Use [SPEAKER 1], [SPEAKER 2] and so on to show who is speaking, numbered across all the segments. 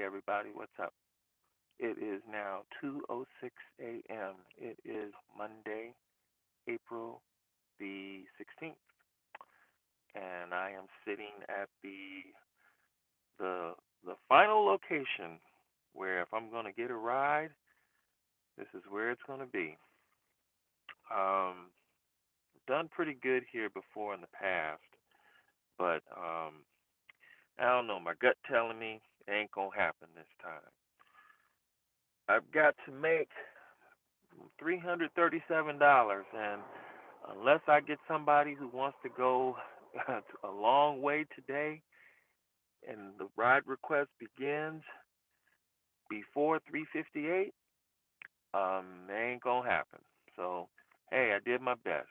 [SPEAKER 1] everybody. What's up? It is now 2:06 a.m. It is Monday, April the 16th, and I am sitting at the the final location where if I'm going to get a ride, this is where it's going to be. Um, done pretty good here before in the past, but I don't know. My gut telling me it ain't gonna happen this time. I've got to make $337, and unless I get somebody who wants to go a long way today, and the ride request begins before 3:58, it ain't gonna happen. So, hey, I did my best.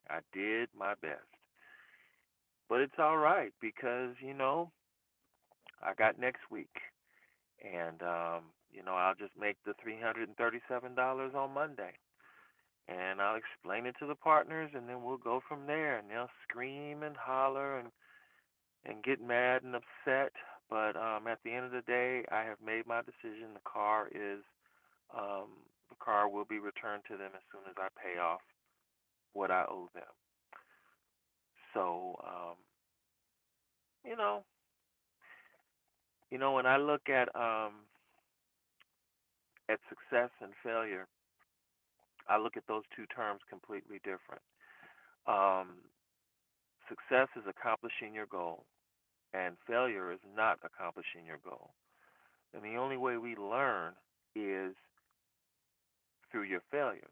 [SPEAKER 1] I did my best, but it's all right because I got next week, and I'll just make the $337 on Monday. And I'll explain it to the partners, and then we'll go from there. And they'll scream and holler and get mad and upset. But at the end of the day, I have made my decision. Um, the car will be returned to them as soon as I pay off what I owe them. So, you know, when I look at success and failure, I look at those two terms completely different. Um, Success is accomplishing your goal, and failure is not accomplishing your goal. And the only way we learn is through your failures.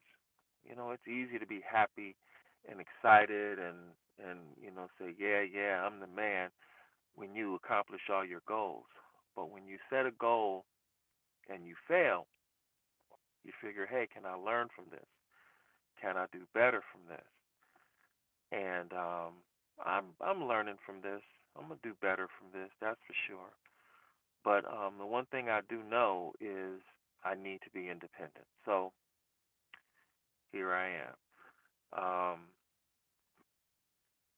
[SPEAKER 1] It's easy to be happy and excited and say, "Yeah, yeah, I'm the man," when you accomplish all your goals. But when you set a goal and you fail, you figure, "Hey, can I learn from this? Can I do better from this?" And I'm learning from this. I'm gonna do better from this, that's for sure. But the one thing I do know is I need to be independent. So here I am.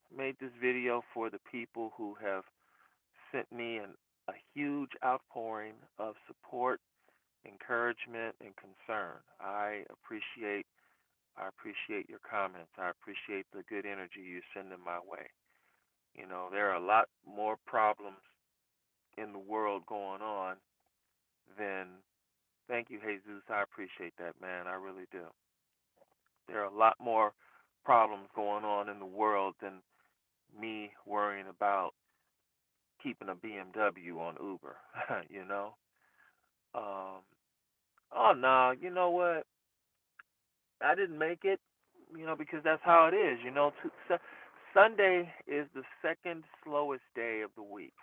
[SPEAKER 1] Made this video for the people who have sent me a huge outpouring of support, encouragement, and concern. I appreciate your comments. I appreciate the good energy you're sending my way. There are a lot more problems in the world going on than thank you, Jesus. I appreciate that, man. I really do. There are a lot more problems going on in the world than me worrying about keeping a BMW on Uber, you know? Um, oh, no, you know what? I didn't make it, because that's how it is. Sunday is the second slowest day of the week.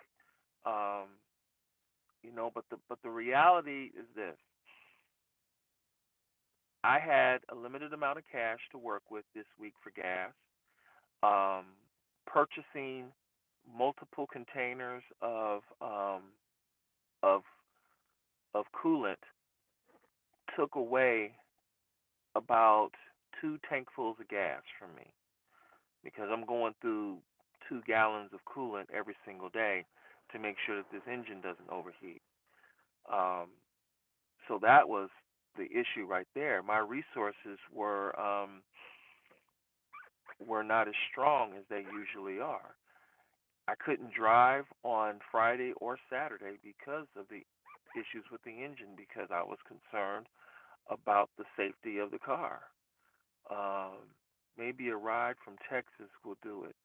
[SPEAKER 1] Um, but the reality is this. I had a limited amount of cash to work with this week for gas. Um, Purchasing multiple containers of of coolant took away about 2 tankfuls of gas from me because I'm going through 2 gallons of coolant every single day to make sure that this engine doesn't overheat. Um, so that was the issue right there. My resources were not as strong as they usually are. I couldn't drive on Friday or Saturday because of the issues with the engine because I was concerned about the safety of the car. Um, Maybe a ride from Texas will do it.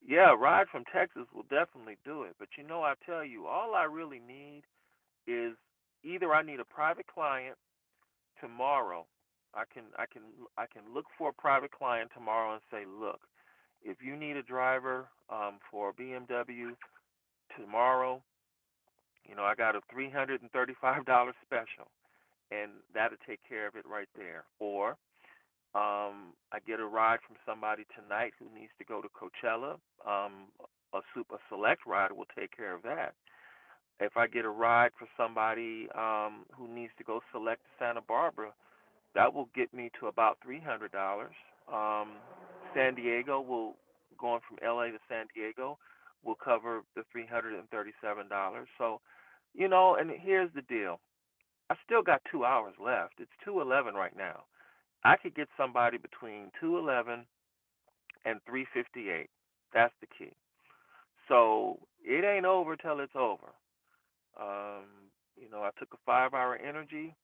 [SPEAKER 1] Yeah, a ride from Texas will definitely do it. But I tell you, all I really need is either I need a private client tomorrow. I can look for a private client tomorrow and say, look, if you need a driver for a BMW tomorrow, I got a $335 special, and that'll take care of it right there. Or I get a ride from somebody tonight who needs to go to Coachella. A select rider will take care of that. If I get a ride for somebody who needs to go select to Santa Barbara, that will get me to about $300. Um, San Diego will going from LA to San Diego will cover the $337. So And here's the deal. I still got 2 hours left. It's 2:11 right now. I could get somebody between 2:11 and 3:58. That's the key. So it ain't over till it's over. I took a 5-hour energy.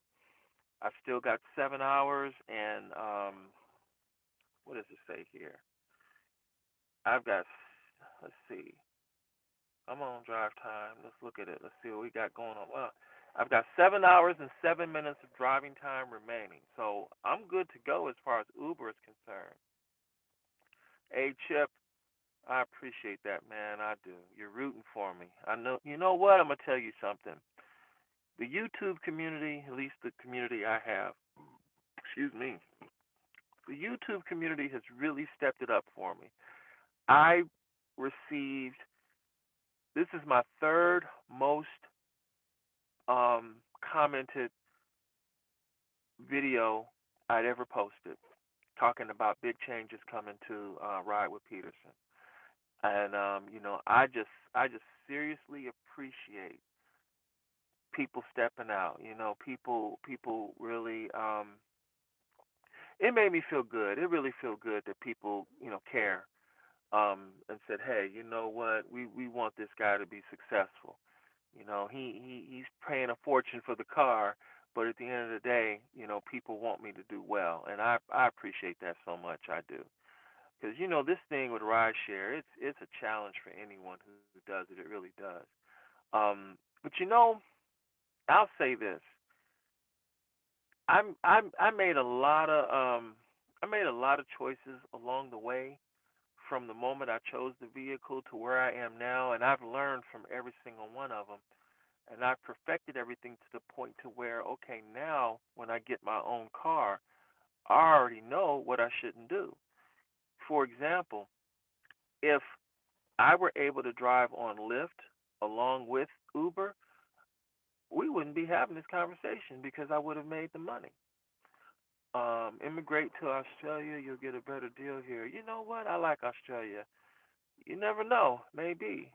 [SPEAKER 1] I still got 7 hours, and what does it say here? I've got. Let's see. I'm on drive time. Let's look at it. Let's see what we got going on. Well, I've got 7 hours and 7 minutes of driving time remaining, so I'm good to go as far as Uber is concerned. Hey, Chip, I appreciate that, man. I do. You're rooting for me. I know. You know what? I'm gonna tell you something. The YouTube community, at least the community I have, excuse me, the YouTube community has really stepped it up for me. I received. This is my third most commented video I'd ever posted, talking about big changes coming to Ride with Peterson. And I just seriously appreciate people stepping out. People really. It made me feel good. It really feel good that people care, and said, hey, you know what? We want this guy to be successful. He's paying a fortune for the car, but at the end of the day, people want me to do well, and I appreciate that so much. I do. Because this thing with rideshare, it's a challenge for anyone who does it. It really does. But I'll say this: I made a lot of choices along the way from the moment I chose the vehicle to where I am now, and I've learned from every single one of them, and I've perfected everything to the point to where okay, now when I get my own car, I already know what I shouldn't do. For example, if I were able to drive on Lyft along with Uber, we wouldn't be having this conversation because I would have made the money. Immigrate to Australia, you'll get a better deal here. You know what? I like Australia. You never know. Maybe.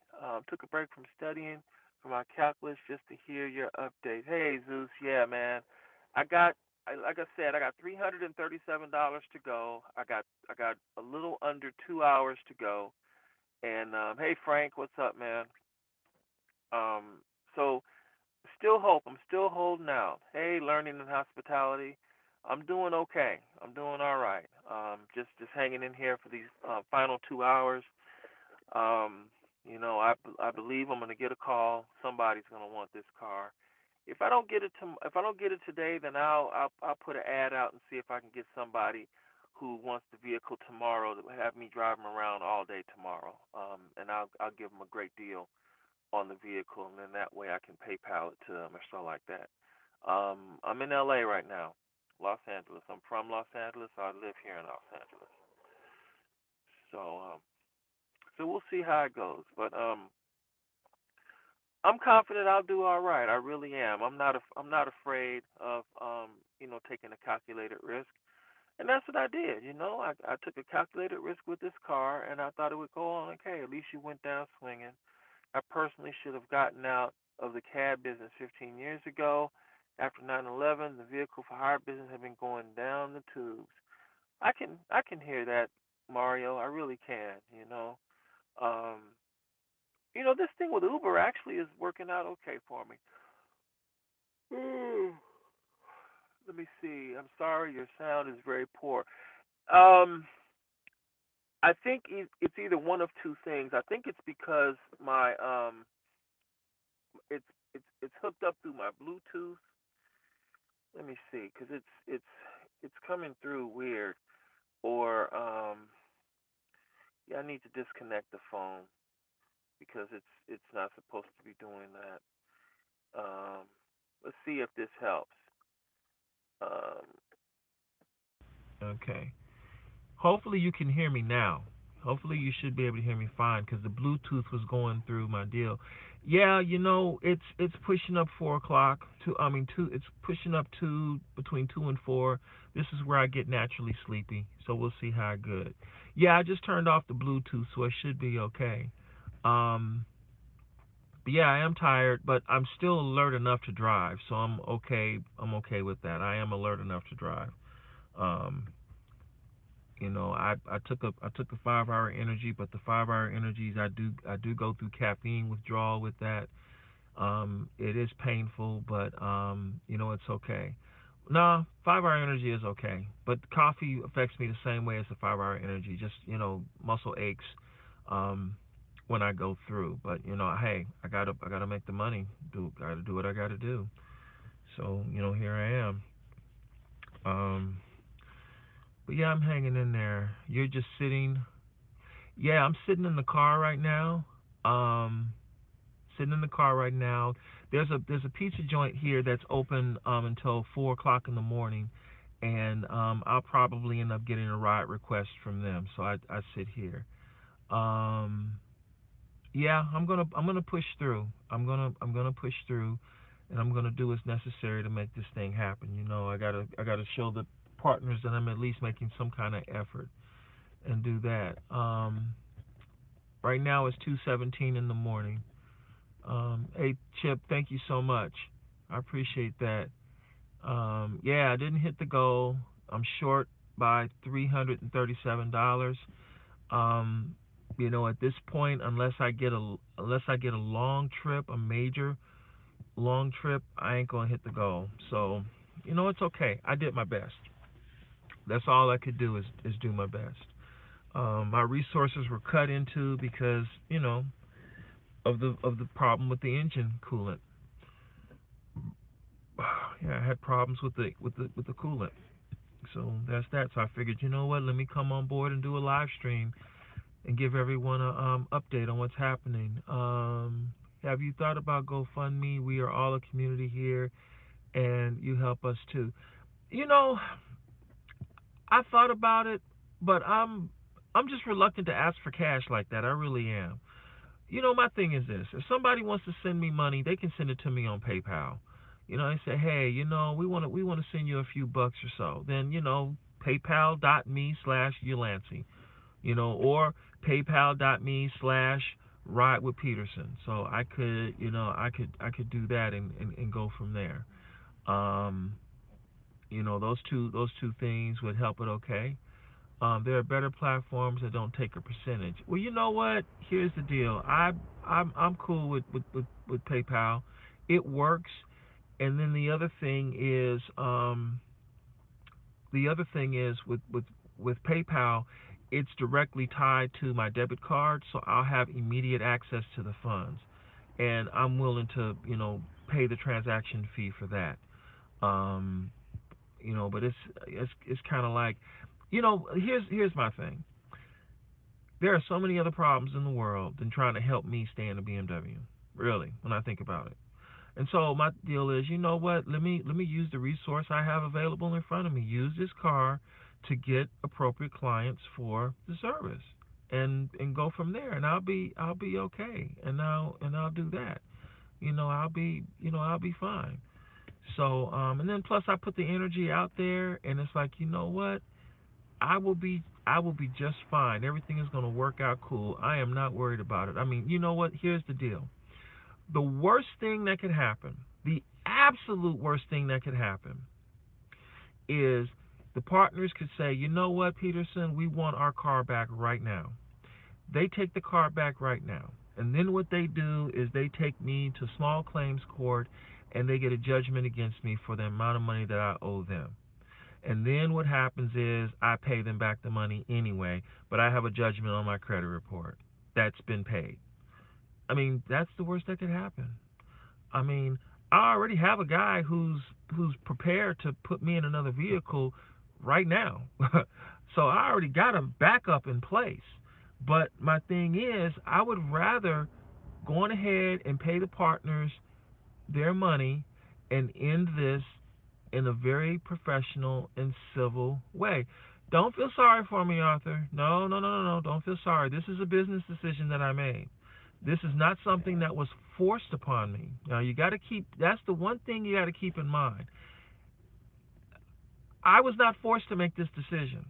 [SPEAKER 1] Took a break from studying for my calculus just to hear your update. Hey, Zeus. Yeah, man. Like I said, I got $337 to go. I got a little under 2 hours to go. And hey, Frank, what's up, man? So still hope. I'm still holding out. Hey, learning and hospitality. I'm doing okay. I'm doing all right. Just hanging in here for these final 2 hours. Um, I believe I'm gonna get a call. Somebody's gonna want this car. If I don't get it today, then I'll put an ad out and see if I can get somebody who wants the vehicle tomorrow to have me drive them around all day tomorrow. And I'll give them a great deal on the vehicle, and then that way I can PayPal it to them or so like that. I'm in LA right now, Los Angeles. I'm from Los Angeles. So I live here in Los Angeles. So we'll see how it goes. But I'm confident I'll do all right. I really am. I'm not afraid of taking a calculated risk. And that's what I did. I took a calculated risk with this car, and I thought it would go on okay. At least you went down swinging. I personally should have gotten out of the cab business 15 years ago. After 9/11, the vehicle for hire business had been going down the tubes. I can hear that, Mario. I really can. Um, this thing with Uber actually is working out okay for me. Let me see. I'm sorry, your sound is very poor. Um, I think it's either one of two things. I think it's because my it's hooked up through my Bluetooth. Let me see, because it's coming through weird. Or yeah, I need to disconnect the phone because it's not supposed to be doing that. Um, let's see if this helps. Um, Okay. Hopefully you can hear me now. Hopefully you should be able to hear me fine because the Bluetooth was going through my deal. Yeah, it's pushing up 4 o'clock. Two. It's pushing up between 2 and 4. This is where I get naturally sleepy. So we'll see how good. Yeah, I just turned off the Bluetooth, so it should be okay. Um,
[SPEAKER 2] But yeah, I am tired, but I'm still alert enough to drive, so I'm okay. I'm okay with that. I am alert enough to drive. Um, I took a 5 hour energy, but the 5 hour energies I do go through caffeine withdrawal with that. It is painful, but it's okay. Nah, 5 hour energy is okay, but coffee affects me the same way as the 5 hour energy. Just muscle aches um, when I go through. But hey, I gotta make the money. Gotta do what I gotta do. So here I am. Um, but yeah, I'm hanging in there. You're just sitting. Yeah, I'm sitting in the car right now. Um, Sitting in the car right now. There's a pizza joint here that's open until 4 o'clock in the morning, and I'll probably end up getting a ride request from them. So I sit here. Um, yeah, I'm gonna push through. I'm gonna push through, and I'm gonna do what's necessary to make this thing happen. I gotta show the partners that I'm at least making some kind of effort and do that. Right now it's 2:17 in the morning. Hey Chip, thank you so much. I appreciate that. Yeah, I didn't hit the goal. I'm short by $337. Um, at this point, unless I get a long trip, a major long trip, I ain't gonna hit the goal. So, it's okay. I did my best. That's all I could do is do my best. My resources were cut into because of the problem with the engine coolant. Yeah, I had problems with the coolant. So that's that. So I figured, you know what? Let me come on board and do a live stream and give everyone a update on what's happening. Have you thought about GoFundMe? We are all a community here, and you help us too. You know, I thought about it, but I'm just reluctant to ask for cash like that. I really am. My thing is this: if somebody wants to send me money, they can send it to me on PayPal. They say, hey, we want to send you a few bucks or so. Then PayPal.me/Ulancey, or PayPal.me/Ride with Peterson. So I could do that and go from there. Um, those two things would help it. Okay. There are better platforms that don't take a percentage. Well, you know what? Here's the deal. I'm cool with PayPal. It works. And then the other thing is with PayPal, it's directly tied to my debit card, so I'll have immediate access to the funds, and I'm willing to pay the transaction fee for that. Um, but it's kind of like, here's my thing. There are so many other problems in the world than trying to help me stay in a BMW. Really, when I think about it. And so my deal is, you know what? Let me use the resource I have available in front of me. Use this car to get appropriate clients for the service, and go from there. And I'll be okay. And I'll do that. I'll be fine. So and then plus I put the energy out there, and it's like, you know what? I will be just fine. Everything is going to work out cool. I am not worried about it. I mean, you know what? Here's the deal. The worst thing that could happen, the absolute worst thing that could happen, is the partners could say, you know what, Peterson, we want our car back right now. They take the car back right now. And then what they do is they take me to small claims court, and they get a judgment against me for the amount of money that I owe them. And then what happens is I pay them back the money anyway, but I have a judgment on my credit report that's been paid. I mean, that's the worst that could happen. I mean, I already have a guy who's prepared to put me in another vehicle right now. So I already got a backup in place. But my thing is, I would rather go on ahead and pay the partners their money and end this in a very professional and civil way. Don't feel sorry for me, Arthur. No, no, no, no, no. Don't feel sorry. This is a business decision that I made. This is not something that was forced upon me. Now you got to keep. That's the one thing you got to keep in mind. I was not forced to make this decision.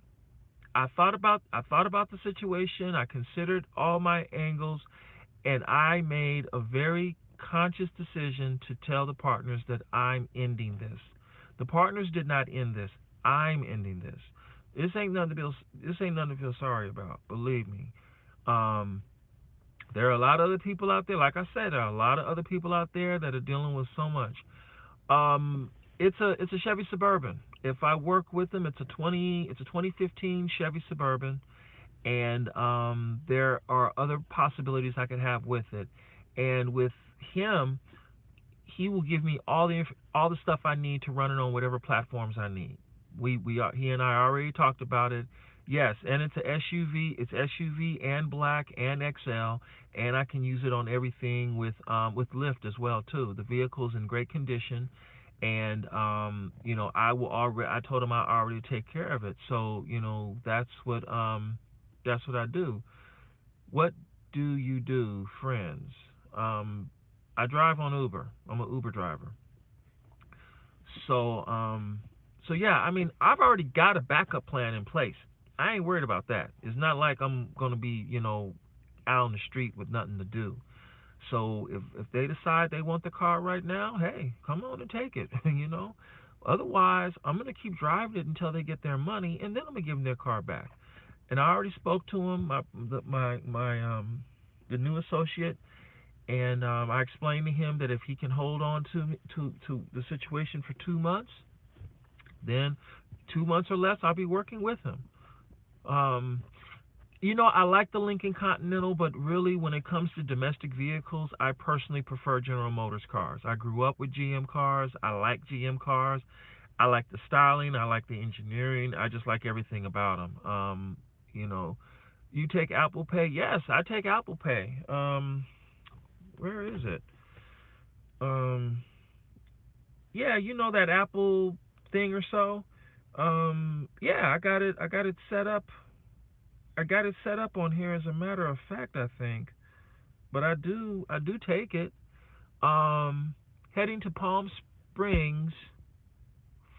[SPEAKER 2] I thought about the situation. I considered all my angles, and I made a very conscious decision to tell the partners that I'm ending this. The partners did not end this. I'm ending this. This ain't nothing to feel sorry about. Believe me. Um, there are a lot of other people out there. Like I said, there are a lot of other people out there that are dealing with so much. Um, it's a Chevy Suburban. If I work with them, it's a 2015 Chevy Suburban, and there are other possibilities I could have with it. And with him, he will give me all the stuff I need to run it on whatever platforms I need. He and I already talked about it. Yes, and it's a SUV. It's SUV and black and XL, and I can use it on everything with lift as well too. The vehicle's in great condition, and I told him I already take care of it. So that's what I do. What do you do, friends? Um, I drive on Uber. I'm an Uber driver. So, yeah, I mean, I've already got a backup plan in place. I ain't worried about that. It's not like I'm gonna be, out on the street with nothing to do. So if they decide they want the car right now, hey, come on and take it, Otherwise, I'm gonna keep driving it until they get their money, and then I'm gonna give them their car back. And I already spoke to him, the new associate, and I explained to him that if he can hold on to the situation for 2 months, then 2 months or less, I'll be working with him. Um, I like the Lincoln Continental, but really, when it comes to domestic vehicles, I personally prefer General Motors cars. I grew up with GM cars. I like GM cars. I like the styling. I like the engineering. I just like everything about them. You know, you take Apple Pay? Yes, I take Apple Pay. Where is it? Um, yeah, that Apple thing or so. Yeah, I got it. I got it set up. I got it set up on here as a matter of fact, I think. But I do take it. Um, Heading to Palm Springs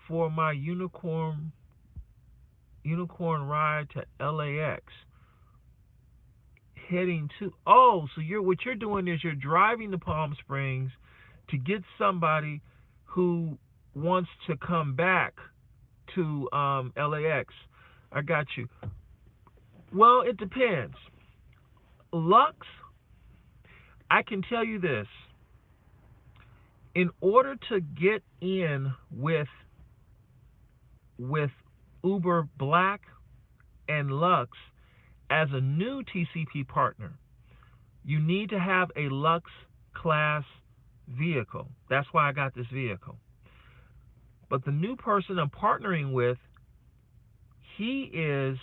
[SPEAKER 2] for my unicorn ride to LAX. Heading to so what you're doing is you're driving to Palm Springs to get somebody who wants to come back to LAX. I got you. Well, it depends. Lux, I can tell you this. In order to get in with Uber Black and Lux as a new TCP partner, you need to have a Lux class vehicle. That's why I got this vehicle. But the new person I'm partnering with, he is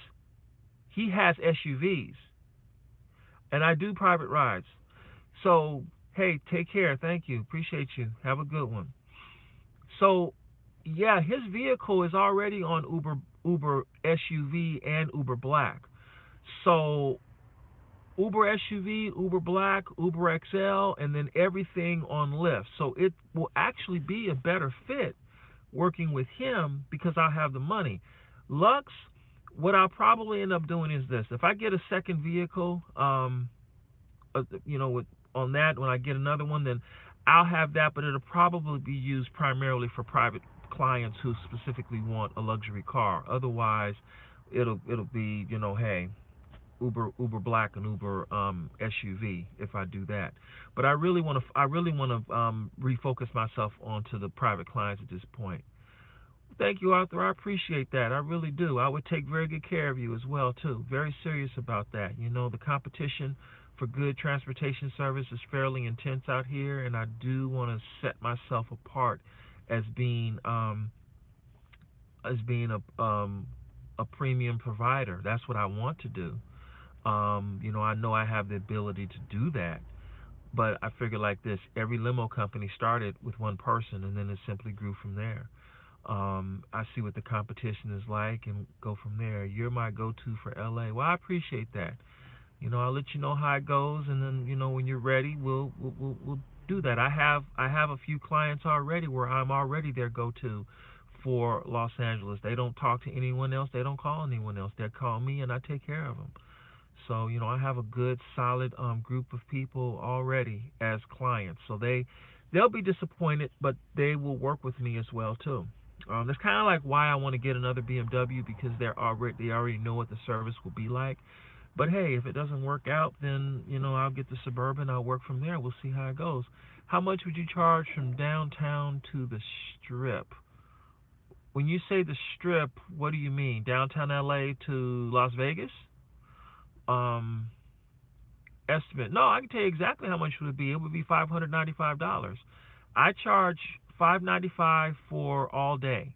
[SPEAKER 2] he has SUVs, and I do private rides. So, hey, take care. Thank you. Appreciate you. Have a good one. So, yeah, his vehicle is already on Uber SUV and Uber Black. So, Uber SUV, Uber Black, Uber XL, and then everything on Lyft. So it will actually be a better fit working with him because I'll have the money. Lux, what I'll probably end up doing is this: if I get a second vehicle, with on that, when I get another one, then I'll have that, but it'll probably be used primarily for private clients who specifically want a luxury car. Otherwise, it'll be, hey, Uber Black and Uber SUV if I do that. But I really want to refocus myself onto the private clients at this point. Thank you, Arthur. I appreciate that. I really do. I would take very good care of you as well too. Very serious about that. The competition for good transportation service is fairly intense out here, and I do want to set myself apart as being um, a premium provider. That's what I want to do. I know I have the ability to do that, but I figure like this: every limo company started with one person, and then it simply grew from there. I see what the competition is like and go from there. You're my go-to for LA. Well, I appreciate that. I'll let you know how it goes, and then when you're ready, we'll do that. I have a few clients already where I'm already their go-to for Los Angeles. They don't talk to anyone else. They don't call anyone else. They call me, and I take care of them. So, I have a good, solid group of people already as clients. So they'll be disappointed, but they will work with me as well too. That's kind of like why I want to get another BMW, because they already know what the service will be like. But hey, if it doesn't work out, then I'll get the Suburban. I'll work from there. We'll see how it goes. How much would you charge from downtown to the Strip? When you say the Strip, what do you mean? Downtown LA to Las Vegas? Um, Estimate. No, I can tell you exactly how much it would be. It would be $595. I charge $595 for all day.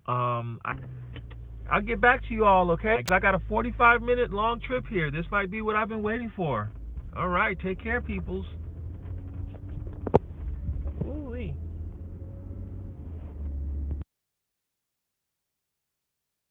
[SPEAKER 2] I'll get back to you all, okay? 'Cause I got a 45-minute long trip here. This might be what I've been waiting for. All right, take care, peoples.